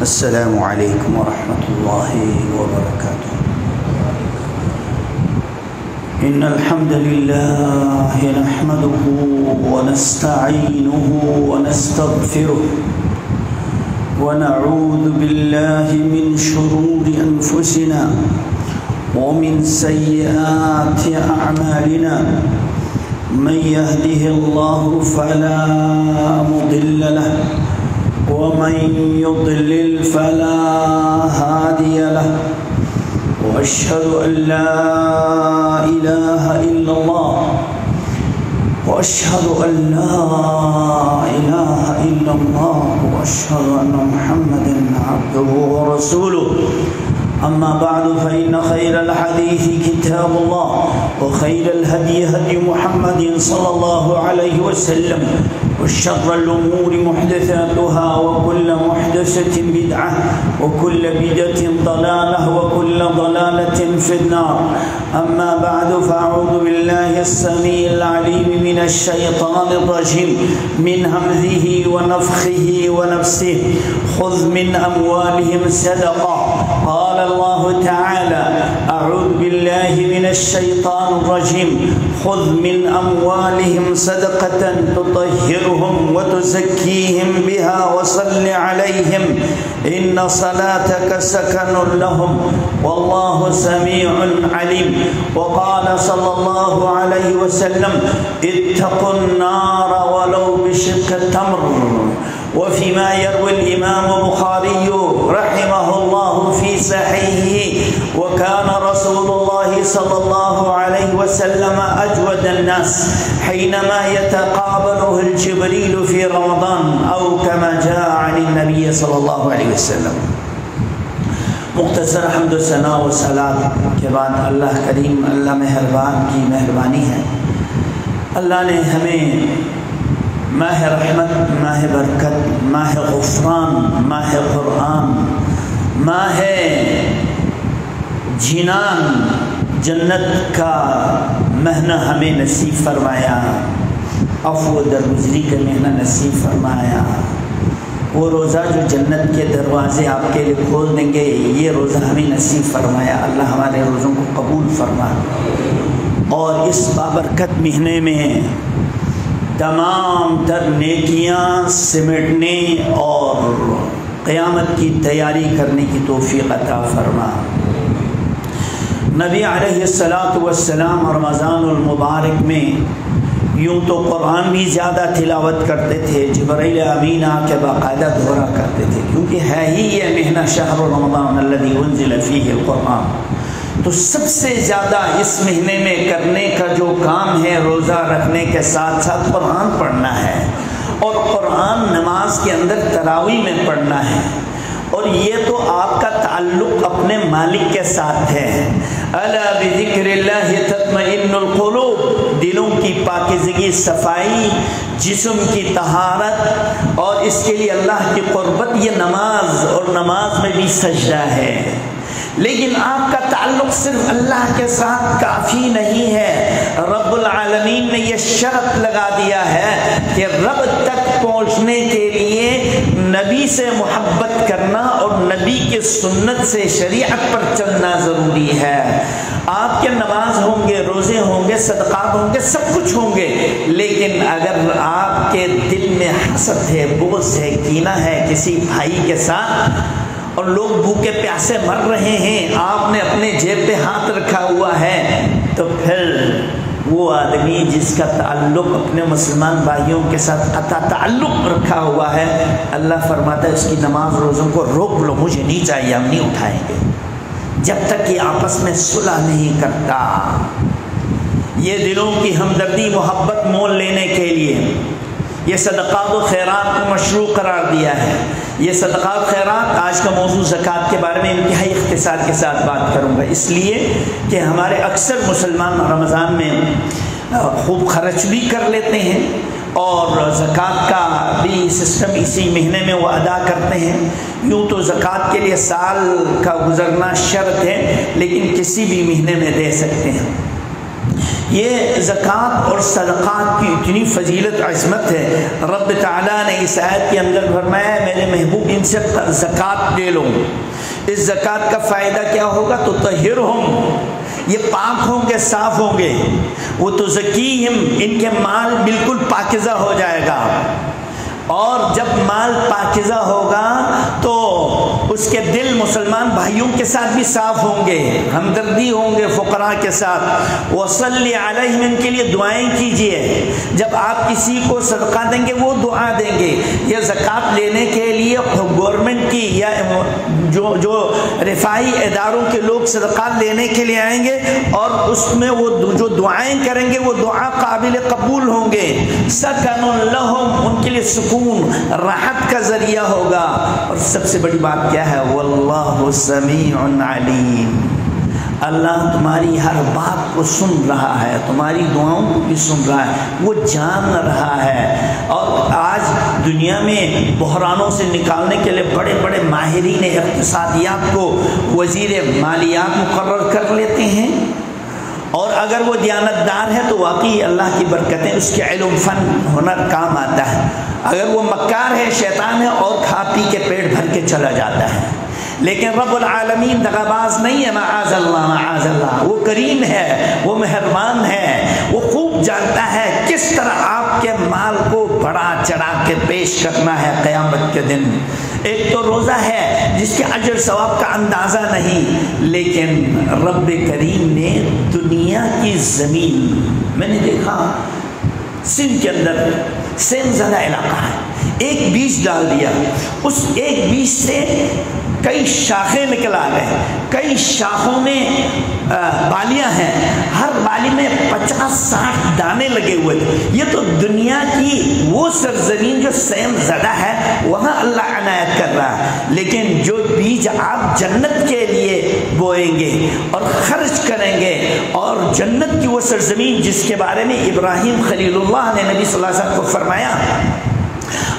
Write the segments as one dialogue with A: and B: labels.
A: السلام علیکم ورحمۃ اللہ وبرکاتہ۔ ان الحمد للہ نحمده ونستعینه ونستغفره ونعوذ باللہ من شرور انفسنا ومن سیئات اعمالنا من يهده الله فلا مضل له ومن يضلل فلا هادي له وأشهد أن لا إله إلا الله وأشهد أن لا إله إلا الله وأشهد أن محمدا عبده ورسوله أما بعد فإن خير الحديث كتاب الله وخير الهدي هدي محمد صلى الله عليه وسلم وشر الأمور محدثاتها وكل محدثة بدعة وكل بدعة ضلالة وكل ضلالة في النار أما بعد فأعوذ بالله السميع العليم من الشيطان الرجيم من همزه ونفخه ونفسه خذ من أموالهم صدقة قال الله تعالى أعوذ بالله من الشيطان الرجيم خذ من أموالهم صدقة تطهرهم وتزكيهم بها وصل عليهم إن صلاتك سكن لهم والله سميع عليم وقال صلى الله عليه وسلم اتقوا النار ولو بشق تمر وفيما يروي الإمام البخاري رحمه الله في صحيحه وكان رسول الله صلى الله عليه وسلم أجود الناس حينما يتقابله الجبريل في رمضان أو كما جاء عن النبي صلى الله عليه وسلم۔ مختصر حمد و ثنا و صلات کے بعد اللہ کریم اللہ مہربان کی مہربانی ہے، اللہ نے ہمیں ماہ رحمت، ماہ برکت، ماہ غفران، ماہ قرآن، ماہ جنان جنت کا مہینہ ہمیں نصیب فرمایا، عفو و درگزری کا مہینہ نصیب فرمایا۔ وہ روزہ جو جنت کے دروازے آپ کے لیے کھول دیں گے، یہ روزہ ہمیں نصیب فرمایا۔ اللہ ہمارے روزوں کو قبول فرما، اور اس بابرکت مہینے میں تمام تر نیکیاں سمیٹنے اور قیامت کی تیاری کرنے کی توفیق عطا فرما۔ نبی علیہ السلام رمضان المبارک میں یوں تو قرآن بھی زیادہ تلاوت کرتے تھے، جبرائیل امین آ کے باقاعدہ دورہ کرتے تھے، کیونکہ ہے ہی یہ مہینہ شہر رمضان الذی انزل فیہ القرآن۔ تو سب سے زیادہ اس مہینے میں کرنے کا جو کام ہے روزہ رکھنے کے ساتھ ساتھ قرآن پڑھنا ہے، اور قرآن نماز کے اندر تراویح میں پڑھنا ہے، اور یہ تو آپ کا تعلق اپنے مالک کے ساتھ ہے۔ الا بذکر اللہ تطمئن القلوب، دلوں کی پاکیزگی، صفائی، جسم کی طہارت، اور اس کے لیے اللہ کی قربت یہ نماز، اور نماز میں بھی سجدہ ہے۔ لیکن آپ کا تعلق صرف اللہ کے ساتھ کافی نہیں ہے، رب العالمین نے یہ شرط لگا دیا ہے کہ رب تک پہنچنے کے لیے نبی سے محبت کرنا اور نبی کے سنت سے شریعت پر چلنا ضروری ہے۔ آپ کے نماز ہوں گے، روزے ہوں گے، صدقات ہوں گے، سب کچھ ہوں گے، لیکن اگر آپ کے دل میں حسد ہے، بغض ہے، کینہ ہے کسی بھائی کے ساتھ، اور لوگ بھوکے پیاسے مر رہے ہیں، آپ نے اپنے جیب پہ ہاتھ رکھا ہوا ہے، تو پھر وہ آدمی جس کا تعلق اپنے مسلمان بھائیوں کے ساتھ قطع تعلق رکھا ہوا ہے، اللہ فرماتا ہے اس کی نماز روزوں کو روک لو، مجھے نہیں چاہیے، ہم نہیں اٹھائیں گے جب تک یہ آپس میں صلح نہیں کرتا۔ یہ دلوں کی ہمدردی محبت مول لینے کے لیے یہ صدقات و خیرات کو مشروع قرار دیا ہے۔ یہ صدقات خیرات، آج کا موضوع زکوٰۃ کے بارے میں انتہائی اختصار کے ساتھ بات کروں گا، اس لیے کہ ہمارے اکثر مسلمان رمضان میں خوب خرچ بھی کر لیتے ہیں، اور زکوٰۃ کا بھی سسٹم اسی مہینے میں وہ ادا کرتے ہیں۔ یوں تو زکوٰۃ کے لیے سال کا گزرنا شرط ہے، لیکن کسی بھی مہینے میں دے سکتے ہیں۔ یہ زکوٰۃ اور صدقات کی اتنی فضیلت عظمت ہے، رب تعالیٰ نے اس آیت کے اندر فرمایا میرے محبوب ان سے زکوٰۃ لے لو۔ اس زکوٰۃ کا فائدہ کیا ہوگا؟ تو طہرہم، یہ پاک ہوں گے، صاف ہوں گے، وہ تو زکیہم، ان کے مال بالکل پاکیزہ ہو جائے گا، اور جب مال پاکیزہ ہوگا تو اس کے دل مسلمان بھائیوں کے ساتھ بھی صاف ہوں گے، ہمدردی ہوں گے فقراء کے ساتھ۔ وصلی علیہم، ان کے لیے دعائیں کیجئے، جب آپ کسی کو صدقہ دیں گے وہ دعا دیں گے۔ یہ زکوٰۃ لینے کے لیے گورنمنٹ کی یا جو رفاہی اداروں کے لوگ صدقات لینے کے لیے آئیں گے، اور اس میں وہ جو دعائیں کریں گے وہ دعا قابل قبول ہوں گے۔ سکن لہم، ان کے لیے سکون راحت کا ذریعہ ہوگا۔ اور سب سے بڑی بات کیا ہے؟ واللہ سمیع علیم، اللہ تمہاری ہر بات کو سن رہا ہے، تمہاری دعاؤں کو بھی سن رہا ہے، وہ جان رہا ہے۔ اور آج دنیا میں بحرانوں سے نکالنے کے لیے بڑے بڑے ماہرین اقتصادیات کو وزیر مالیات مقرر کر لیتے ہیں، اور اگر وہ دیانتدار ہے تو واقعی اللہ کی برکتیں اس کے علم فن ہنر کام آتا ہے۔ اگر وہ مکار ہے، شیطان ہے، اور کھا پی کے پیٹ بھر کے چلا جاتا ہے۔ لیکن رب العالمین دغا باز نہیں ہے، معاذ اللہ معاذ اللہ، وہ کریم ہے، وہ مہربان ہے، وہ خوب جانتا ہے کس طرح آپ کے مال کو بڑا چڑھا کے پیش کرنا ہے قیامت کے دن۔ ایک تو روزہ ہے جس کے اجر ثواب کا اندازہ نہیں، لیکن رب کریم نے دنیا کی زمین، میں نے دیکھا سندھ کے اندر سیم زدہ علاقہ ہے، ایک بیج ڈال دیا، اس ایک بیج سے کئی شاخیں نکل آ گئے، کئی شاخوں میں بالیاں ہیں، ہر بالی میں 50-60 دانے لگے ہوئے تھے۔ یہ تو دنیا کی وہ سرزمین جو سیم زدہ ہے وہاں اللہ عنایت کر رہا ہے، لیکن جو بیج آپ جنت کے لیے بوئیں گے اور خرچ کریں گے، اور جنت کی وہ سرزمین جس کے بارے میں ابراہیم خلیل اللہ نے نبی صلی اللہ علیہ وسلم کو فرمایا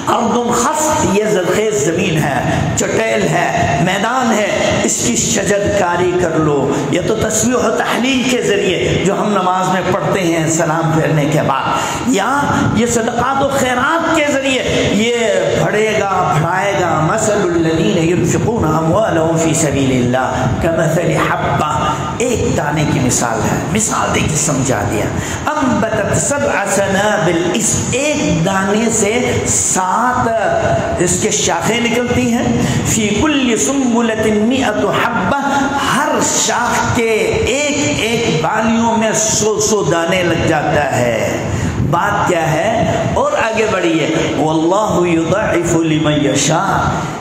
A: ارض خصب، یہ زرخیز زمین ہے، چٹیل ہے، میدان ہے، اس کی شجر کاری کر لو۔ یہ تو تسبیح و تحلیل کے ذریعے جو ہم نماز میں پڑھتے ہیں سلام پھیرنے کے بعد، یا یہ صدقات و خیرات کے ذریعے یہ بڑھے گا بڑھائے گا۔ مثل الذین ينفقون اموالهم فی سبیل اللہ کمثل حبہ، ایک دانے کی مثال ہے، مثال دے کے سمجھا دیا۔ انبتت 7 سنابل، اس ایک دانے سے 7 اس کے شاخیں نکلتی ہیں، فی کل سنبلۃ 100 حبہ، ہر شاخ کے ایک ایک بالیوں میں 100 دانے لگ جاتا ہے۔ بات کیا ہے؟ اور آگے بڑھیے، واللہ یضاعف لمن یشاء،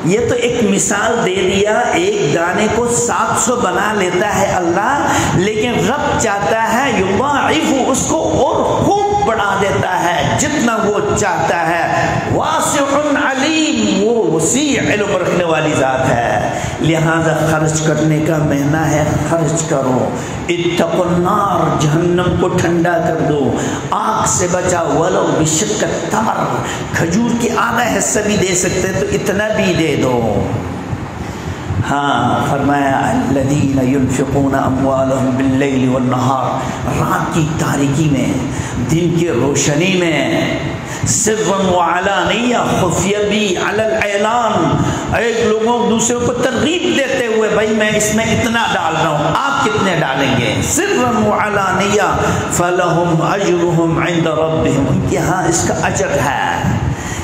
A: یہ تو ایک مثال دے دیا، ایک دانے کو 700 بنا لیتا ہے اللہ، لیکن رب چاہتا ہے یضاعف، اس کو اور خوب بڑھا دیتا ہے جتنا وہ چاہتا ہے۔ واسع علیم، وہ وسیع علم رکھنے والی ذات ہے، لہذا خرچ کرنے کا مہینہ ہے، خرچ کرو۔ اتقوا النار، جہنم کو ٹھنڈا کر دو، آگ سے بچا، ولو بشق التمر، کھجور کی آدھا حصہ بھی دے سکتے تو اتنا بھی دے دو۔ ہاں فرمایا الذین ينفقون اموالهم باللیل والنہار، رات کی تاریکی میں، دن کی روشنی میں، سرا وعلانیہ، خفیہ بھی، علی الاعلان، ایک لوگوں دوسروں کو ترغیب دیتے ہوئے بھائی میں اس میں اتنا ڈال رہا ہوں، آپ کتنے ڈالیں گے؟ سرا وعلانیہ فلہم اجرہم عند ربہم، ان کے ہاں اس کا اجر ہے،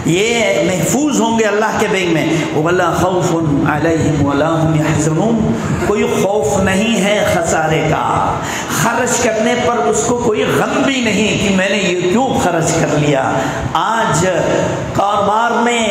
A: یہ محفوظ ہوں گے اللہ کے بیگ میں۔ وَلَا خَوْفٌ عَلَيْهِمْ وَلَا هُمْ يَحْزَنُونَ، کوئی خوف نہیں ہے خسارے کا، خرچ کرنے پر اس کو کوئی غم بھی نہیں کہ میں نے یہ کیوں خرچ کر لیا۔ آج کاروبار میں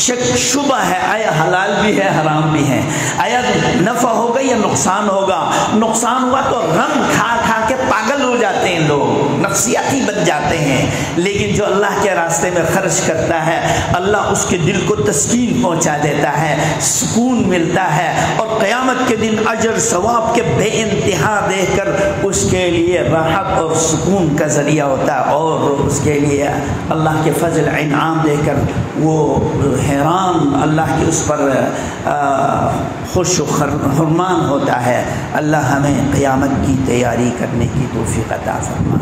A: شک شبہ ہے، آیا حلال بھی ہے حرام بھی ہے، آیا نفع ہوگا یا نقصان ہوگا، نقصان ہوا تو غم کھا کھا کے پاگل ہو جاتے ہیں لوگ، نفسیاتی بن جاتے ہیں، لیکن جو اللہ کے راستے میں خرچ کرتا ہے اللہ اس کے دل کو تسکین پہنچا دیتا ہے، سکون ملتا ہے، اور قیامت کے دن اجر ثواب کے بے انتہا دیکھ کر اس کے لیے راحت اور سکون کا ذریعہ ہوتا ہے، اور اس کے لیے اللہ کے فضل انعام دے کر وہ حیران اللہ کی اس پر خوش و حرمان ہوتا ہے۔ اللہ ہمیں قیامت کی تیاری کرنے کی توفیق عطا فرما۔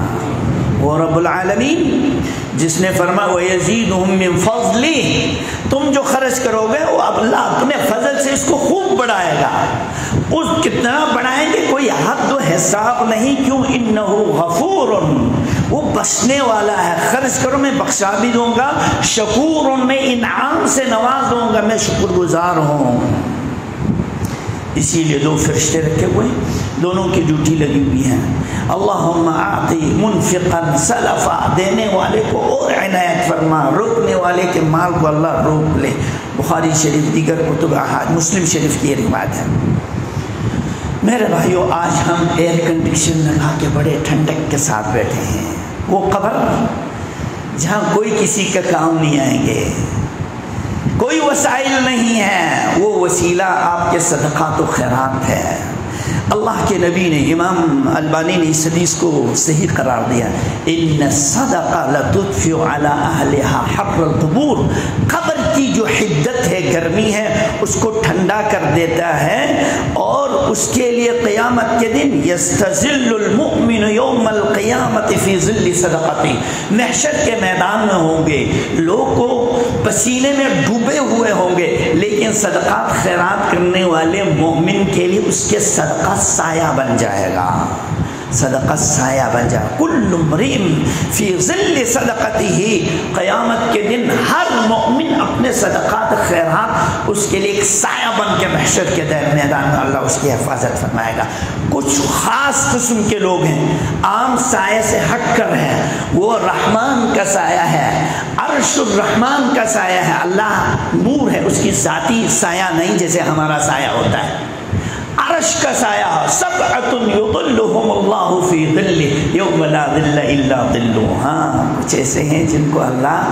A: وہ رب العالمین جس نے فرمایا وَيَزِيدُهُم مِّن فَضْلِهِ، تم جو خرچ کرو گے وہ اللہ اپنے فضل سے اس کو خوب بڑھائے گا۔ اس کتنا بڑھائیں گے کوئی حد و حساب نہیں، کیوں؟ إِنَّهُ غَفُورٌ، وہ بخشنے والا ہے۔ خرچ کرو میں بخشا بھی دوں گا، شکور، میں انعام سے نواز دوں گا، میں شکر گزار ہوں۔ اسی لیے دو فرشتے رکھے ہوئے، دونوں کی ڈیوٹی لگی ہوئی ہے۔ اللہم اعطی منفقا سلفا، دینے والے کو اور عنایت فرما، روکنے والے کے مال کو اللہ روک لے۔ بخاری شریف، دیگر کتب احادیث، مسلم شریف کی روایت ہے۔ میرے بھائیو، آج ہم ایئر کنڈیشن لگا کے بڑے ٹھنڈک کے ساتھ بیٹھے ہیں۔ وہ قبر جہاں کوئی کسی کا کام نہیں آئیں گے، کوئی وسائل نہیں ہے، وہ وسیلہ آپ کے صدقات و خیرات ہے۔ اللہ کے نبی نے، امام البانی نے اس حدیث کو صحیح قرار دیا، ان الصدقہ لتدفع علی اہلہا حر القبور، قبر کی جو حدت ہے، گرمی ہے، اس کو ٹھنڈا کر دیتا ہے، اور اس کے لیے قیامت کے دن یستظل المؤمن یوم القیامت فی ظل صدقتی، محشر کے میدان میں ہوں گے، لوگ کو پسینے میں ڈوبے ہوئے ہوں گے، لیکن صدقات خیرات کرنے والے مومن کے لیے اس کے صدقہ سایہ بن جائے گا، صدقہ سایہ بن جائے گا۔ کل امرئ فی ظل صدقتہ، قیامت کے دن ہر مومن اپنے صدقات خیرات اس کے لیے ایک سایہ بن کے محشر کے میدان میں اللہ اس کی حفاظت فرمائے گا۔ کچھ خاص قسم کے لوگ ہیں، عام سایہ سے ہٹ کر ہیں، وہ رحمان کا سایہ ہے، عرش الرحمان کا سایہ ہے، اللہ نور ہے، اس کی ذاتی سایہ نہیں جیسے ہمارا سایہ ہوتا ہے۔ عرش کا سایہ، سبعۃ یظلھم اللہ فی ظلہ یوم لا ظل الا ظلہ، ہاں کچھ ایسے ہیں جن کو اللہ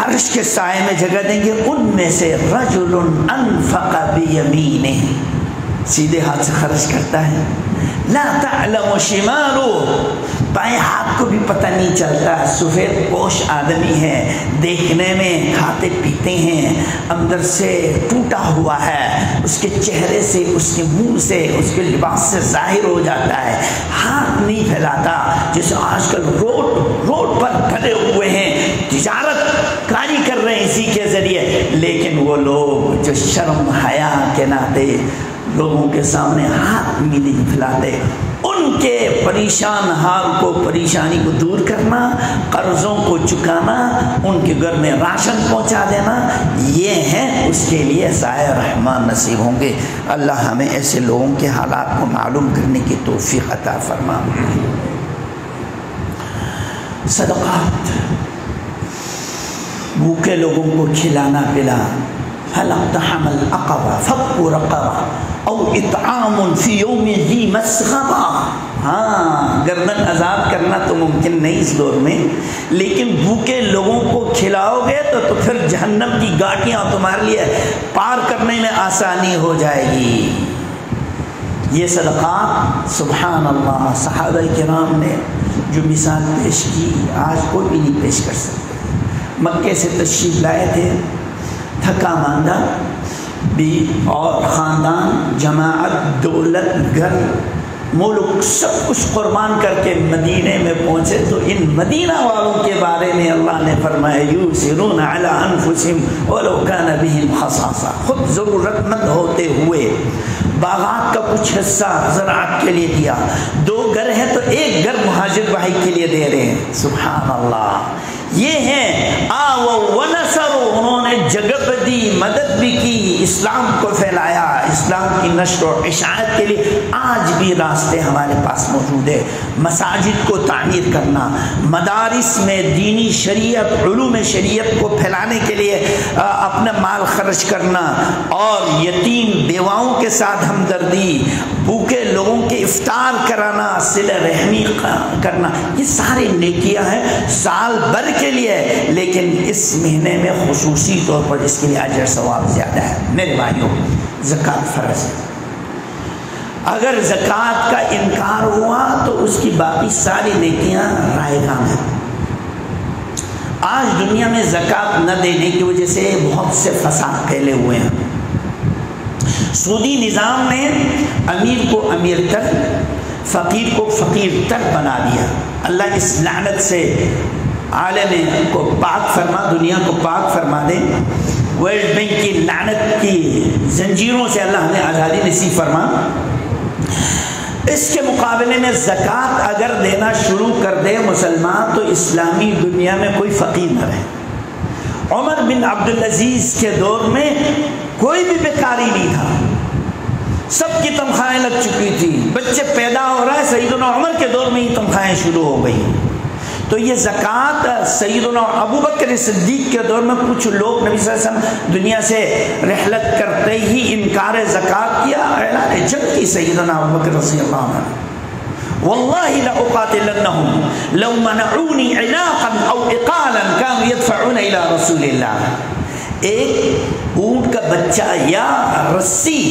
A: عرش کے سائے میں جگہ دیں گے، ان میں سے رجل انفق بیمینہ، سیدھے ہاتھ سے خرچ کرتا ہے، لا تعلم شمالہ، بائیں ہاتھ کو بھی پتہ نہیں چلتا، سفید پوش آدمی ہے، دیکھنے میں کھاتے پیتے ہیں، اندر سے ٹوٹا ہوا ہے، اس کے چہرے سے، اس کے منہ سے، اس کے لباس سے ظاہر ہو جاتا ہے، ہاتھ نہیں پھیلاتا، جیسے آج کل روڈ پر کھڑے ہوئے ہیں، تجارت کاری کر رہے ہیں اسی کے ذریعے، لیکن وہ لوگ جو شرم حیا کے ناطے لوگوں کے سامنے ہاتھ بھی نہیں پھیلاتے، ان کے پریشان حال کو، پریشانی کو دور کرنا، قرضوں کو چکانا، ان کے گھر میں راشن پہنچا دینا، یہ ہیں اس کے لیے سایہ رحمان نصیب ہوں گے۔ اللہ ہمیں ایسے لوگوں کے حالات کو معلوم کرنے کی توفیق عطا فرما۔ صدقات، بھوکے لوگوں کو کھلانا پلانا، هل اقتحم العقبہ فک رقبہ او اطعام فی یوم ذی مسغبہ، ہاں گردن آزاد کرنا تو ممکن نہیں اس دور میں، لیکن بھوکے لوگوں کو کھلاؤ گے تو پھر جہنم کی گاٹیاں تمہارے لیے پار کرنے میں آسانی ہو جائے گی۔ یہ صدقات سبحان اللہ، صحابہ کرام نے جو مثال پیش کی آج کوئی بھی نہیں پیش کر سکتے۔ مکے سے تشریف لائے تھے، تھکا ماندہ بھی، اور خاندان، جماعت، دولت، گھر، ملک، سب کچھ قربان کر کے مدینے میں پہنچے، تو ان مدینہ والوں کے بارے میں اللہ نے فرمایا یؤثرون علی انفسہم ولو کان بہم خصاصہ، خود ضرورت مند ہوتے ہوئے باغات کا کچھ حصہ زراعت کے لیے دیا، 2 گھر ہیں تو 1 گھر مہاجر بھائی کے لیے دے رہے ہیں، سبحان اللہ۔ یہ ہیں آو ونصروا، انہوں نے جگہ دی، مدد بھی کی، اسلام کو پھیلایا، اسلام کی نشر و اشاعت کے لیے آج بھی راستے ہمارے پاس موجود ہے۔ مساجد کو تعمیر کرنا، مدارس میں دینی شریعت، علوم شریعت کو پھیلانے کے لیے اپنا مال خرچ کرنا، اور یتیم بیواؤں کے ساتھ ہمدردی، بھوکے لوگوں کے افطار کرانا، صلہ رحمی کرنا، یہ سارے نیکیاں ہیں سال بھر کے لیے، لیکن اس مہینے میں خصوصی طور پر اس کے لیے اجر ثواب زیادہ ہے۔ میرے بھائیوں، زکوٰۃ فرض ہے، اگر زکوٰۃ کا انکار ہوا تو اس کی باقی ساری نیکیاں رائگاں ہیں۔ آج دنیا میں زکوٰۃ نہ دینے کی وجہ سے بہت سے فساد پھیلے ہوئے ہیں۔ سودی نظام نے امیر کو امیر تر، فقیر کو فقیر تر بنا دیا۔ اللہ اس لعنت سے عالم کو پاک فرما، دنیا کو پاک فرما دے۔ ورلڈ بینک کی لعنت کی زنجیروں سے اللہ ہمیں آزادی نصیب فرما۔ اس کے مقابلے میں زکوٰۃ اگر دینا شروع کر دے مسلمان تو اسلامی دنیا میں کوئی فقیر نہ رہے۔ عمر بن عبدالعزیز کے دور میں کوئی بھی بیکاری نہیں تھا، سب کی تنخواہیں لگ چکی تھی، بچے پیدا ہو رہا ہے، سیدنا عمر کے دور میں ہی تنخواہیں شروع ہو گئی۔ تو یہ زکوٰۃ سیدنا ابو بکر صدیق کے دور میں کچھ لوگ نبی صلی اللہ علیہ وسلم دنیا سے رحلت کرتے ہی انکار زکوٰۃ کیا، اعلان جنگ کی سیدنا ابو بکر رضی اللہ عنہ۔ واللہ لأقاتلنهم لو منعونی عناقا او اقالا كانوا يدفعون الى رسول اللہ۔ ایک اونٹ کا بچہ یا رسی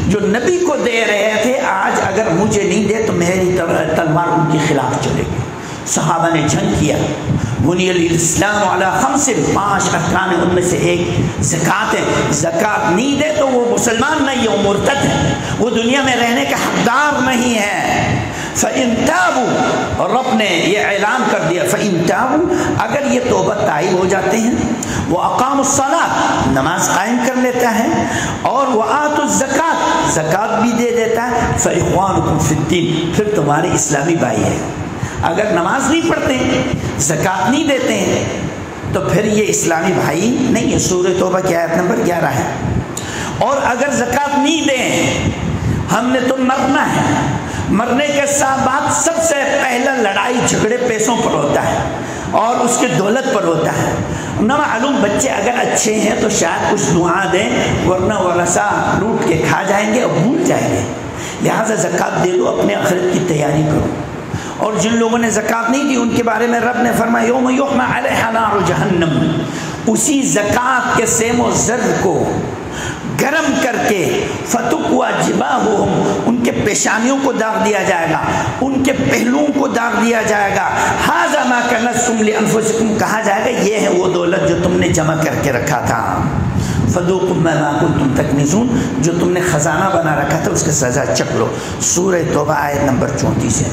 A: جو نبی کو دے رہے تھے، آج اگر مجھے نہیں دے تو میری تلوار ان کے خلاف چلے گی۔ صحابہ نے جنگ کیا۔ بنی الاسلام علی خمس، 5 ارکان ان میں سے ایک زکوٰۃ ہے۔ زکوٰۃ نہیں دے تو وہ مسلمان نہیں ہے، وہ مرتد ہے، وہ دنیا میں رہنے کا حقدار نہیں ہے۔ فَإِن تَابُوا، اور رب نے یہ اعلان کر دیا فَإِن تَابُوا، اگر یہ توبہ طائب ہو جاتے ہیں، وَأَقَامُوا الصَّلَاةَ، نماز قائم کر لیتا ہے، اور وَآتُوا الزَّكَاةَ، زکوٰۃ بھی دے دیتا ہے، فَإِخْوَانُكُمْ فِي الدِّينِ، پھر تمہارے اسلامی بھائی ہے۔ اگر نماز نہیں پڑھتے ہیں، زکوٰۃ نہیں دیتے ہیں، تو پھر یہ اسلامی بھائی نہیں ہے۔ سورہ توبہ کی آیت نمبر 11 ہے۔ اور اگر زکوٰۃ نہیں دیں، ہم نے تو مرنا ہے، مرنے کے ساتھ بعد سب سے پہلا لڑائی جھگڑے پیسوں پر ہوتا ہے اور اس کے دولت پر ہوتا ہے۔ نہ معلوم بچے اگر اچھے ہیں تو شاید کچھ دعا دیں، ورنہ ورثہ لوٹ کے کھا جائیں گے اور بھول جائیں گے۔ لہٰذا زکوٰۃ دے دو، اپنے آخرت کی تیاری کرو۔ اور جن لوگوں نے زکوٰۃ نہیں دی ان کے بارے میں رب نے فرمایا یوم یحمى علیہا نار جہنم، اسی زکوٰۃ کے سیم و زر کو گرم کر کے فتقوا جباہہم، ان کے پیشانیوں کو داغ دیا جائے گا، ان کے پہلوؤں کو داغ دیا جائے گا۔ ھذا ما کنزتم لانفسکم، کہا جائے گا یہ ہے وہ دولت جو تم نے جمع کر کے رکھا تھا۔ فذوقوا ما کنتم تکنزون، جو تم نے خزانہ بنا رکھا تھا اس کی سزا چکھ لو۔ سورہ توبہ آیت نمبر 34 ہے۔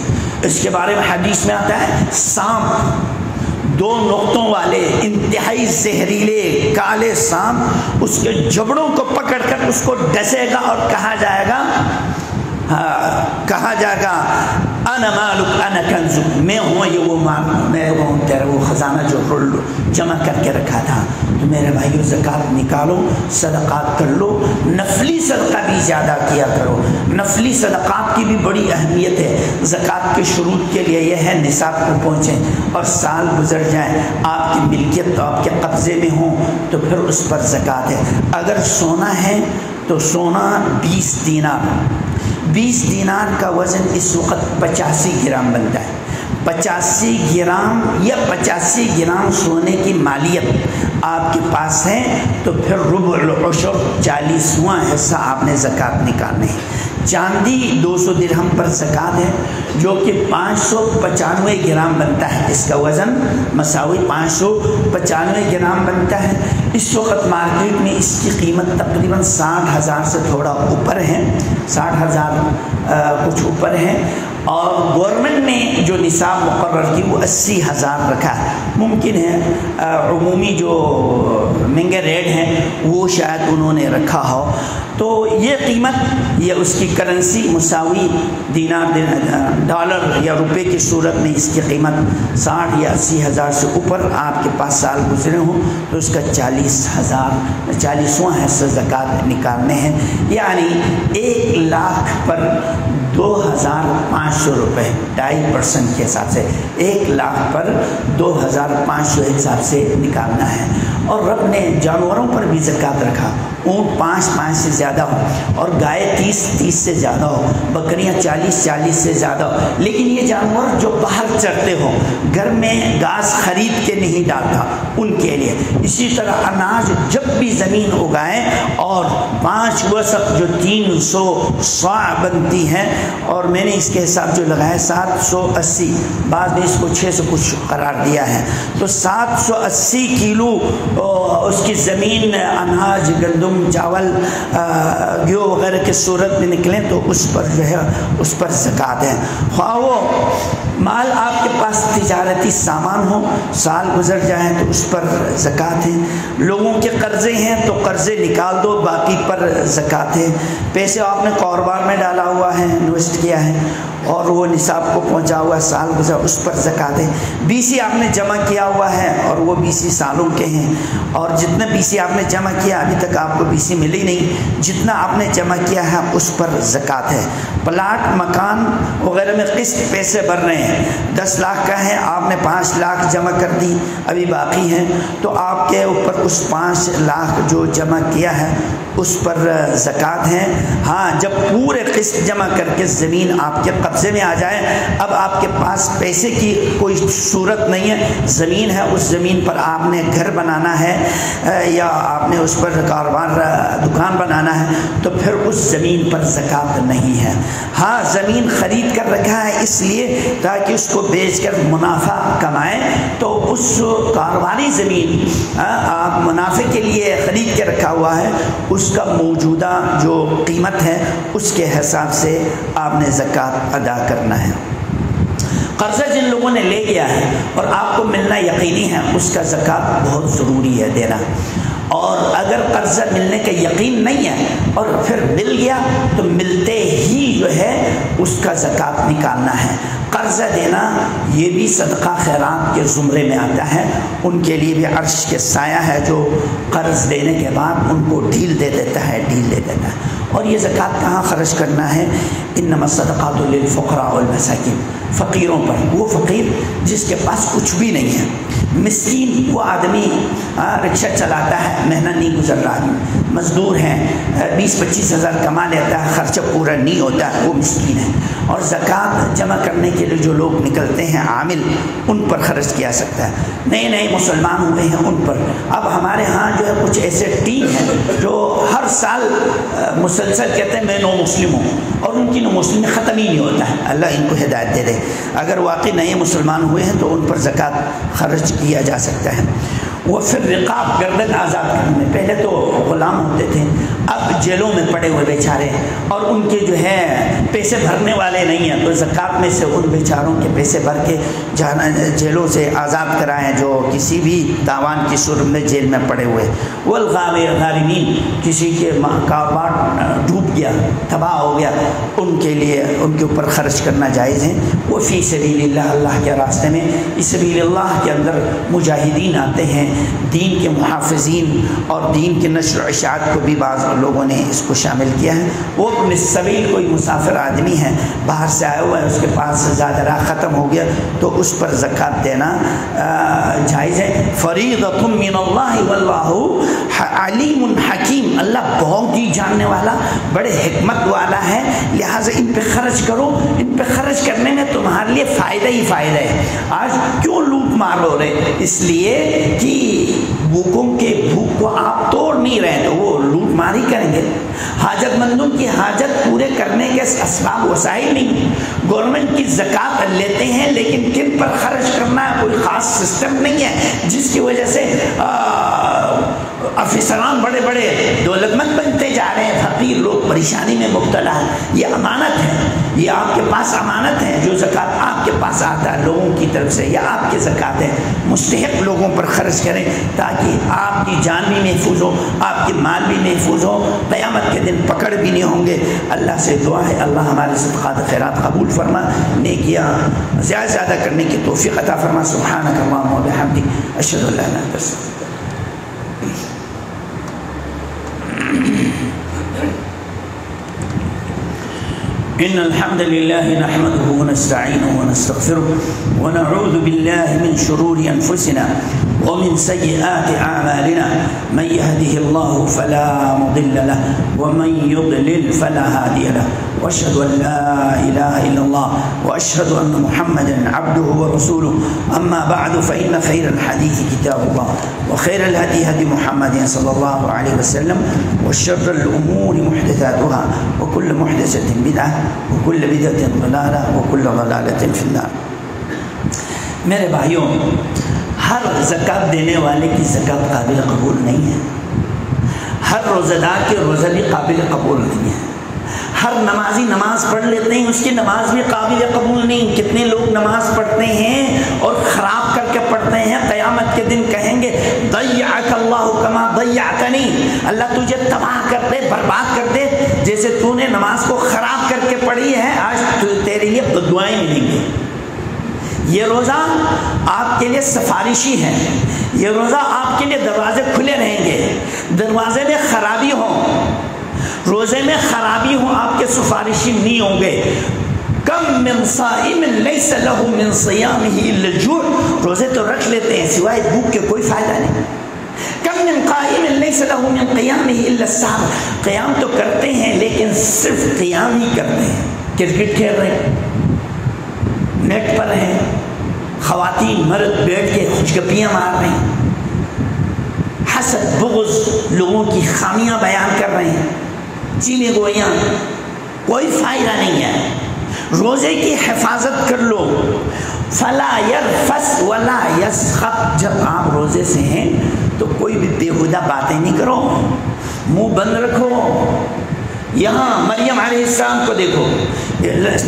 A: اس کے بارے میں حدیث میں آتا ہے سانپ، 2 نقطوں والے انتہائی زہریلے کالے سانپ اس کے جبڑوں کو پکڑ کر اس کو ڈسے گا اور کہا جائے گا انا مالک انا کنزک، میں ہوں یہ وہ مال، میں وہ تیرا وہ خزانہ جو جمع کر کے رکھا تھا۔ تو میرے بھائیو زکوٰۃ نکالو، صدقات کر لو، نفلی صدقہ بھی زیادہ کیا کرو۔ نفلی صدقات کی بھی بڑی اہمیت ہے۔ زکوٰۃ کے شروط کے لیے یہ ہے نصاب کو پہنچیں اور سال گزر جائیں، آپ کی ملکیت تو آپ کے قبضے میں ہوں تو پھر اس پر زکوٰۃ ہے۔ اگر سونا ہے تو سونا 20 دینار، 20 دینار کا وزن اس وقت 85 گرام بنتا ہے۔ 85 گرام یا 85 گرام سونے کی مالیت آپ کے پاس ہے تو پھر ربع العشر 40واں حصہ آپ نے زکوٰۃ نکالنے ہے۔ چاندی 200 درہم پر زکوٰۃ ہے جو کہ 595 گرام بنتا ہے، اس کا وزن مساوی 595 گرام بنتا ہے۔ اس وقت مارکیٹ میں اس کی قیمت تقریباً 60,000 سے تھوڑا اوپر ہے، 60,000 کچھ اوپر ہے، اور گورنمنٹ نے جو نصاب مقرر کی وہ 80,000 رکھا ہے۔ ممکن ہے عمومی جو مہنگے ریٹ ہیں وہ شاید انہوں نے رکھا ہو، تو یہ قیمت یا اس کی کرنسی مساوی دینار ڈالر یا روپے کی صورت میں اس کی قیمت 60 یا 80,000 سے اوپر آپ کے پاس سال گزرے ہوں تو اس کا 40,000 حصہ زکوٰۃ نکالنے ہیں، یعنی 1 لاکھ پر 2,500 روپے، 2.5% کے حساب سے 1 لاکھ پر 2,500 حساب سے نکالنا ہے۔ اور رب نے جانوروں پر بھی زکوٰۃ رکھا، اونٹ 5 سے زیادہ ہو، اور گائے 30 سے زیادہ ہو، بکریاں 40 سے زیادہ ہو، لیکن یہ جانور جو باہر چرتے ہو، گھر میں گھاس خرید کے نہیں ڈالتا، ان کے لیے۔ اسی طرح اناج جب بھی زمین اگائے، اور 5 وسق جو 300 صاع بنتی ہیں، اور میں نے اس کے حساب جو لگایا 780، بعض نے اس کو 600 کچھ قرار دیا ہے، تو 780 کلو اس کی زمین اناج، گندم، چاول، گیہوں وغیرہ کے صورت میں نکلیں تو اس پر جو ہے اس پر زکوٰۃ ہے۔ خواہ وہ مال آپ کے پاس تجارتی سامان ہو، سال گزر جائیں تو اس پر زکوٰۃ ہے۔ لوگوں کے قرضے ہیں تو قرضے نکال دو، باقی پر زکوٰۃ ہے۔ پیسے آپ نے کاروبار میں ڈالا ہوا ہے، انویسٹ کیا ہے، اور وہ نصاب کو پہنچا ہوا ہے، سال گزر، اس پر زکوٰۃ ہے۔ BC آپ نے جمع کیا ہوا ہے اور وہ BC سالوں کے ہیں، اور جتنا BC آپ نے جمع کیا ابھی تک آپ کو BC ملی نہیں، جتنا آپ نے جمع کیا ہے اس پر زکوٰۃ ہے۔ پلاٹ، مکان وغیرہ میں قسط پیسے بھر رہے ہیں، 10 لاکھ کا ہے، آپ نے 5 لاکھ جمع کر دی، ابھی باقی ہیں، تو آپ کے اوپر اس 5 لاکھ جو جمع کیا ہے اس پر زکوٰۃ ہے۔ ہاں، جب پورے قسط جمع کر کے زمین آپ کے قبضے میں آ جائے، اب آپ کے پاس پیسے کی کوئی صورت نہیں ہے، زمین ہے، اس زمین پر آپ نے گھر بنانا ہے یا آپ نے اس پر کاروبار دکان بنانا ہے، تو پھر اس زمین پر زکوٰۃ نہیں ہے۔ ہاں، زمین خرید کر رکھا ہے اس لیے تاکہ اس کو بیچ کر منافع کمائیں، تو اس کاروباری زمین آپ منافع کے لیے خرید کے رکھا ہوا ہے، اس کا موجودہ جو قیمت ہے اس کے حساب سے آپ نے زکوٰۃ ادا کرنا ہے۔ قرضہ جن لوگوں نے لے لیا ہے اور آپ کو ملنا یقینی ہے، اس کا زکوٰۃ بہت ضروری ہے دینا، اور اگر قرضہ ملنے کا یقین نہیں ہے اور پھر مل گیا تو ملتے ہی جو ہے اس کا زکوٰۃ نکالنا ہے۔ قرضہ دینا یہ بھی صدقہ خیرات کے زمرے میں آتا ہے، ان کے لیے بھی عرش کے سایہ ہے جو قرض دینے کے بعد ان کو ڈھیل دے دیتا ہے۔ اور یہ زکوٰۃ کہاں خرچ کرنا ہے؟ انما الصدقات للفقراء والمساکین، فقیروں پر۔ وہ فقیر جس کے پاس کچھ بھی نہیں ہے، مسکین وہ آدمی رکشہ چلاتا ہے، محنت نہیں گزر رہا، مزدور ہیں، 20-25 ہزار کما لیتا ہے، خرچہ پورا نہیں ہوتا ہے، وہ مسکین ہے۔ اور زکوٰۃ جمع کرنے کے لیے جو لوگ نکلتے ہیں عامل، ان پر خرچ کیا سکتا ہے۔ نئے مسلمان ہوئے ہیں ان پر۔ اب ہمارے ہاں جو ہے کچھ ایسے ٹیم ہیں جو ہر سال مسلسل کہتے ہیں میں نو مسلم ہوں، اور ان کی نو مسلم ختم ہی نہیں ہوتا ہے۔ اللہ ان کو ہدایت دے دے۔ اگر واقعی نئے مسلمان ہوئے ہیں تو ان پر زکوٰۃ خرچ کیا جا سکتا ہے۔ وہ پھر رقاب، گردن آزاد کرنے، پہلے تو غلام ہوتے تھے، اب جیلوں میں پڑے ہوئے بیچارے، اور ان کے جو ہے پیسے بھرنے والے نہیں ہیں، تو زکوٰۃ میں سے ان بیچاروں کے پیسے بھر کے جیلوں سے آزاد کرائیں جو کسی بھی تاوان کی صورت میں جیل میں پڑے ہوئے۔ والغارمین، کسی کے کاروبار ڈوب گیا، تباہ ہو گیا، ان کے لیے ان کے اوپر خرچ کرنا جائز ہے۔ وہ فی سبیل اللہ، اللہ کے راستے میں۔ اس سبیل اللہ کے اندر مجاہدین آتے ہیں، دین کے محافظین، اور دین کے نشر و اشاعت کو بھی بعض لوگوں نے اس کو شامل کیا ہے۔ وہ اپنے سبیل کوئی مسافر آدمی ہے، باہر سے آیا ہوا ہے، اس کے پاس زیادہ راہ ختم ہو گیا تو اس پر زکوٰۃ دینا جائز ہے۔ فریضۃ من اللہ واللہ علیم حکیم، اللہ بہت ہی جاننے والا، بڑے حکمت والا ہے، لہٰذا ان پہ خرچ کرو۔ ان پہ خرچ کرنے میں تمہارے لیے فائدہ ہی فائدہ ہے۔ آج کیوں لوٹ مار ہو رہے؟ اس لیے کہ بھوکوں کے بھوک کو آپ توڑ نہیں رہے تو وہ لوٹ مار ہی کریں گے۔ حاجت مندوں کی حاجت پورے کرنے کے اسباب وسائل نہیں، گورنمنٹ کی زکوٰۃ لیتے ہیں لیکن کن پر خرچ کرنا ہے کوئی خاص سسٹم نہیں ہے، جس کی وجہ سے افسران بڑے بڑے دولت مند بنتے جا رہے ہیں، فقیر لوگ پریشانی میں مبتلا ہیں۔ یہ امانت ہے، یہ آپ کے پاس امانت ہے، جو زکوٰۃ آپ کے پاس آتا ہے لوگوں کی طرف سے، یا آپ کی زکوٰۃ ہے، مستحق لوگوں پر خرچ کریں تاکہ آپ کی جان بھی محفوظ ہو، آپ کی مال بھی محفوظ ہو، قیامت کے دن پکڑ بھی نہیں ہوں گے۔ اللہ سے دعا ہے اللہ ہمارے صدقات خیرات قبول فرما، نیکیاں زیادہ سے زیادہ کرنے کی توفیق عطا فرما۔ سبحانک اللہم و بحمدک، اشہد ان لا الہ الا انت، استغفرک۔ إن الحمد لله نحمده ونستعينه ونستغفره ونعوذ بالله من شرور أنفسنا ومن سيئات أعمالنا من يهده الله فلا مضل له ومن يضلل فلا هادي له وأشهد أن لا إله إلا الله وأشهد أن محمدا عبده ورسوله أما بعد فإن خير الحديث كتاب الله وخير الهدي هدي محمد صلى الله عليه وسلم وشر الأمور محدثاتها وكل محدثة بدعة وكل بدعة ضلالة وكل ضلالة في النار. میرے بھائیوں، ہر زکوٰۃ دینے والے کی زکوٰۃ قابل قبول نہیں ہے، ہر روزہ دار کے روزہ بھی قابل قبول نہیں ہے، ہر نمازی نماز پڑھ لیتے ہیں اس کی نماز بھی قابل قبول نہیں. کتنے لوگ نماز پڑھتے ہیں اور خراب کر کے پڑھتے ہیں، قیامت کے دن کہیں گے ضیعک اللہ کما ضیعتنی، اللہ تجھے تباہ کر دے، برباد کر دے جیسے تو نے نماز کو خراب کر کے پڑھی ہے، آج تیرے لیے بددعائیں ملیں گی. یہ روزہ آپ کے لیے سفارشی ہے، یہ روزہ آپ کے لیے دروازے کھلے رہیں گے. دروازے میں خرابی ہو، روزے میں خرابی ہو، آپ کے سفارشی نہیں ہوں گے. کم من صائم لیس له من صیامه الا الجوع، روزے تو رکھ لیتے ہیں سوائے بھوک کے کوئی فائدہ نہیں. کم من قائم لیس له من قیامه الا السحر، قیام تو کرتے ہیں لیکن صرف قیام ہی کرتے ہیں، کرکٹ کھیل رہے ہیں، نیٹ پر ہیں، خواتین مرد بیٹھ کے خوشگپیاں مار رہے ہیں، حسد بغض لوگوں کی خامیاں بیان کر رہے ہیں، چیلیں گوئیاں، کوئی فائدہ نہیں ہے. روزے کی حفاظت کر لو. فلا یرفس ولا یسخط، جب آپ روزے سے ہیں تو کوئی بھی بیہودہ باتیں نہیں کرو، منہ بند رکھو. یہاں مریم علیہ السلام کو دیکھو،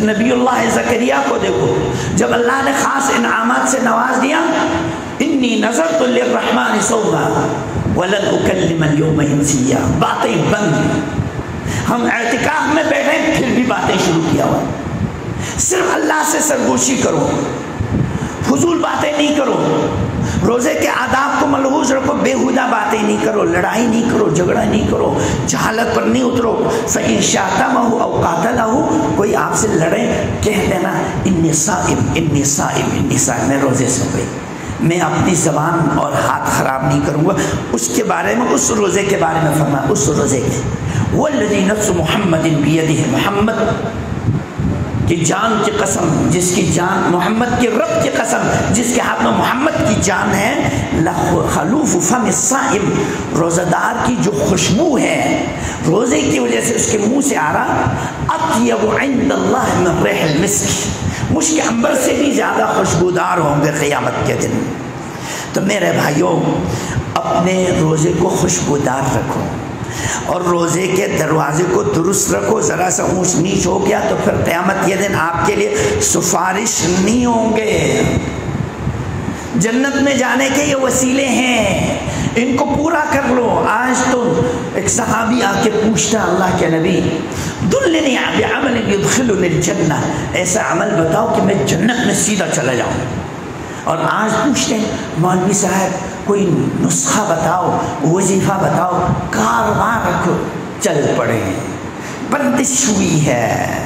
A: نبی اللہ زکریا کو دیکھو، جب اللہ نے خاص انعامات سے نواز دیا، انی نذرت للرحمن صوما ولن اکلم اليوم انسیا، باتیں بند. ہم اعتکاف میں بیٹھے پھر بھی باتیں شروع کیا ہوا. صرف اللہ سے سرگوشی کرو، فضول باتیں نہیں کرو. روزے کے آداب کو ملحوظ رکھو، بیہودہ باتیں نہیں کرو، لڑائی نہیں کرو، جھگڑا نہیں کرو، جہالت پر نہیں اترو. فإن شاتمہ او قاتلہ، کوئی آپ سے لڑے کہہ دینا انی صائم انی صائم انی صائم، میں روزے سے ہوئی، میں اپنی زبان اور ہاتھ خراب نہیں کروں گا. اس کے بارے میں، اس روزے کے بارے میں فرمایا، اس روزے کے والذی نفس محمد بیدہ، محمد کی جان کی قسم، جس کی جان، محمد کے رب کی قسم جس کے ہاتھ میں محمد کی جان ہے، لخلوف فم الصائم، روزہ دار کی جو خوشبو ہے روزے کی وجہ سے اس کے منہ سے آ رہا، اطیب عند اللہ من ریح المسک، مشک عنبر سے بھی زیادہ خوشبودار ہوں گے قیامت کے دن. تو میرے بھائیوں، اپنے روزے کو خوشبودار رکھو اور روزے کے دروازے کو درست رکھو. ذرا سا اونچ نیچ ہو گیا تو پھر قیامت کے دن آپ کے لیے سفارش نہیں ہوں گے. جنت میں جانے کے یہ وسیلے ہیں، ان کو پورا کر لو. آج تو ایک صحابی آ کے پوچھتا اللہ کے نبی دلنی بعمل یدخلنی الجنہ، ایسا عمل بتاؤ کہ میں جنت میں سیدھا چلا جاؤں. اور آج پوچھتے ہیں مولوی صاحب کوئی نسخہ بتاؤ، وظیفہ بتاؤ، کاروبار رکھو. چل پڑے، بندش ہوئی ہے،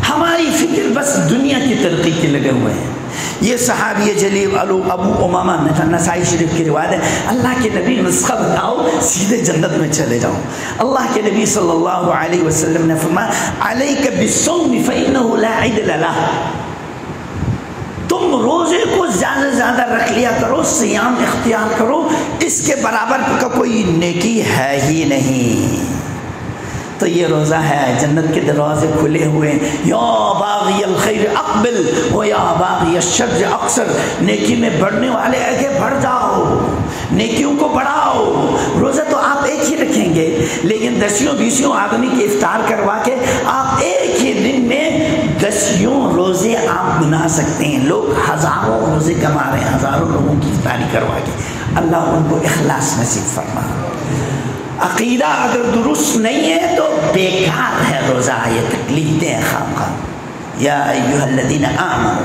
A: ہماری فکر بس دنیا کی ترقی کے لگے ہوئے ہیں. یہ صحابی جلیل ابو امامہ نسائی شریف کی روایت ہے، اللہ کے نبی نسخہ بتاؤ سیدھے جنت میں چلے جاؤ. اللہ کے نبی صلی اللہ علیہ وسلم نے فرمایا علیک بالصوم فإنہ لا عدل لہ، تم روزے کو زیادہ زیادہ رکھ لیا کرو، صیام اختیار کرو، اس کے برابر کا کوئی نیکی ہے ہی نہیں. تو یہ روزہ ہے، جنت کے دروازے کھلے ہوئے ہیں. یا باغی الخیر اقبل و یا باغی الشر اقصر، نیکی میں بڑھنے والے آگے بڑھ جاؤ، نیکیوں کو بڑھاؤ. روزہ تو آپ ایک ہی رکھیں گے لیکن 10-20 آدمی کی افطار کروا کے آپ ایک ہی دن میں 10 روزے آپ بنا سکتے ہیں. لوگ ہزاروں روزے کما رہے ہیں، ہزاروں لوگوں کی افطاری کروا کے. اللہ ان کو اخلاص نصیب فرما. عقیدہ اگر درست نہیں ہے تو بیکار ہے روزہ، یہ تکلیف دیں خام خام. یا ایھا الذین آمنوا،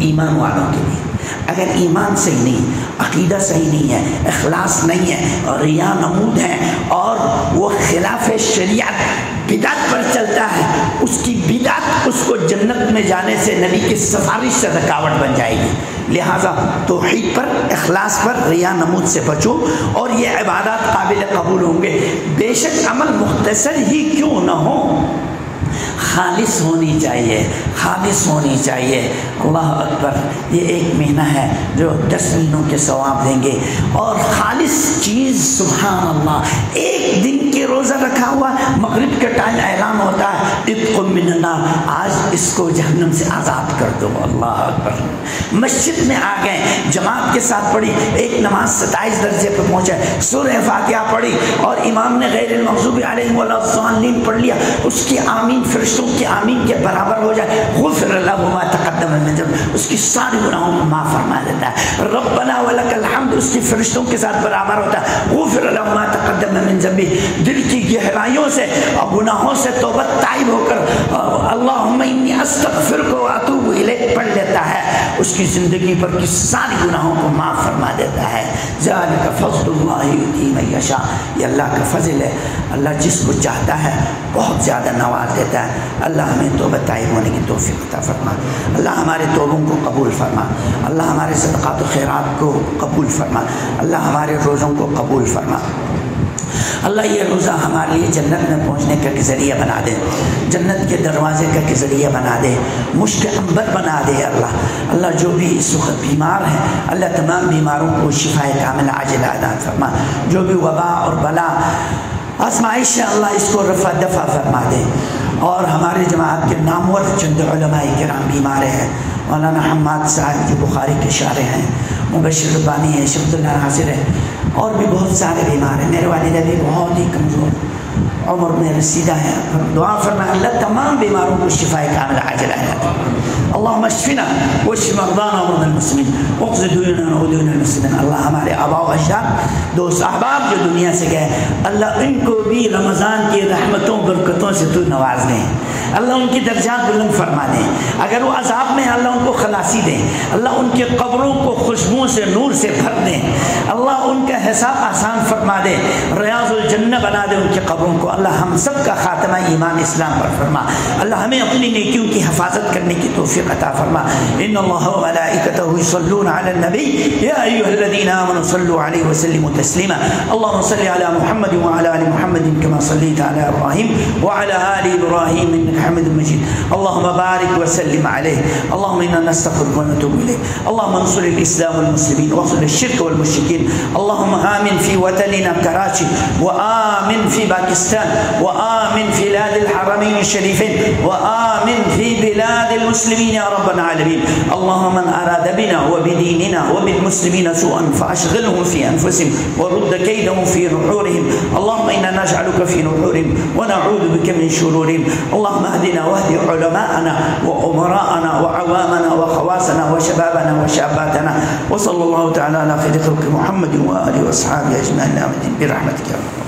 A: ایمان والوں کے لیے اگر ایمان صحیح نہیں، عقیدہ صحیح نہیں ہے، اخلاص نہیں ہے، ریا نمود ہے، اور وہ خلاف شریعت بدعت پر چلتا ہے، اس کی بدعت اس کو جنت میں جانے سے، نبی کی سفارش سے رکاوٹ بن جائے گی۔ لہٰذا توحید پر، اخلاص پر، ریا نمود سے بچو، اور یہ عبادات قابل قبول ہوں گے۔ بے شک عمل مختصر ہی کیوں نہ ہو، خالص ہونی چاہیے، خالص ہونی چاہیے۔ اللہ اکبر، یہ ایک مہینہ ہے جو 10 مہینوں کے ثواب دیں گے، اور خالص چیز، سبحان اللہ، ایک دن کے روزہ رکھا ہوا، مغرب کے ٹائم اعلان ہوتا ہے عتق من النار، آج اس کو جہنم سے آزاد کر دو۔ اللہ اکبر، مسجد میں آ گئے، جماعت کے ساتھ پڑھی، ایک نماز 27 درجے پہ پہنچے، سورہ فاتحہ پڑھی، اور امام نے غیر المغضوب علیہم ولا الضالین پڑھ لیا، اس کی آمین فرشتوں کی آمین کے برابر ہو جائے، غفر له ما تقدم من ذنب، اس کی ساری گناہوں کو معاف فرما دیتا ہے۔ ربنا ولک الحمد اس کی فرشتوں کے ساتھ برابر ہوتا ہے، غفر له ما تقدم من ذنب، دل کی گہرائیوں سے اور گناہوں سے توبہ تائب ہو کر اللہم انی استغفرک واتوب الیک پڑھ لیتا ہے، اس کی زندگی پر کی ساری گناہوں کو معاف فرما دیتا ہے۔ ذالک فضل اللہ یؤتی من یشاء، یہ اللہ کا فضل ہے، اللہ جس کو چاہتا ہے بہت زیادہ نواز دیتا ہے۔ اللہ ہمیں توبہ طائب ہونے کی توفیق عطا فرما، اللہ ہمارے توبوں کو قبول فرما، اللہ ہمارے صدقات و خیرات کو قبول فرما، اللہ ہمارے روزوں کو قبول فرما۔ اللہ یہ روزہ ہمارے لیے جنت میں پہنچنے کا ذریعہ بنا دے، جنت کے دروازے کا ذریعہ بنا دے، مشک عنبر بنا دے۔ اللہ جو بھی اس وقت بیمار ہیں، اللہ تمام بیماروں کو شفاء کامل عاجل عطا فرما، جو بھی وبا اور بلا آزمائش ہے اللہ اس کو رفع دفع فرما دے۔ اور ہمارے جماعت کے نامور چند علماء کرام بیمار ہیں، مولانا حماد صاحب جو بخاری کے شارح ہیں، مبشر ربانی ہے، شبد اللہ حاضر ہے، اور بھی بہت سارے بیمار ہیں۔ میرے والدہ بھی بہت ہی کمزور، عمر میں رسیدہ ہے، دعا فرمائے اللہ تمام بیماروں کو شفاء کامل عاجل عطا فرما۔ اللہم اشفنا واشف مرضانا ومرضى المسلمین واقض ديوننا وديون المسلمین۔ اللہ ہمارے آباء و اجداد، دوست احباب جو دنیا سے گئے، اللہ ان کو بھی رمضان کی رحمتوں برکتوں سے تو نواز دیں، اللہ ان کی درجات بلند فرما دیں، اگر وہ عذاب میں اللہ ان کو خلاصی دیں، اللہ ان کے قبروں کو خوشبوؤں سے نور سے بھر دیں، اللہ ان کا حساب آسان فرما دے، ریاض الجنہ بنا دے ان کی قبروں کو۔ اللہ ہم سب کا خاتمہ ایمان اسلام پر فرما، اللہ ہمیں اپنی نیکیوں کی حفاظت کرنے کی توفیق عطا فرما۔ ان اللہ و ملائکتہ یصلون علی النبی یا ایھا الذین آمنوا صلوا علیہ وسلموا تسلیما۔ اللهم صل علی محمد وعلى آل محمد كما صليت على ابراہیم وعلى آل ابراہیم انك حميد مجيد۔ اللهم بارك وسلم عليه، اللهم انا نستغفرك ونتوب اليك، اللهم انصر الاسلام والمسلمين واخذل الشرك والمشركين، اللهم آمن في وطننا كراچی، وآمن في باکستان، وآمن في بلاد الحرمين الشريفين، وآمن في بلاد المسلمين يا رب العالمين۔ اللهم من أراد بنا وبديننا وبالمسلمين سوءا فأشغلهم في أنفسهم ورد كيدهم في نحورهم، اللهم إنا نجعلك في نحورهم ونعوذ بك من شرورهم، اللهم اهدنا واهد علماءنا وأمراءنا وعوامنا وخواصنا وشبابنا وشاباتنا، وصلى الله تعالى على خير خلق محمد وآله وأصحابه أجمعين برحمتك يا رب۔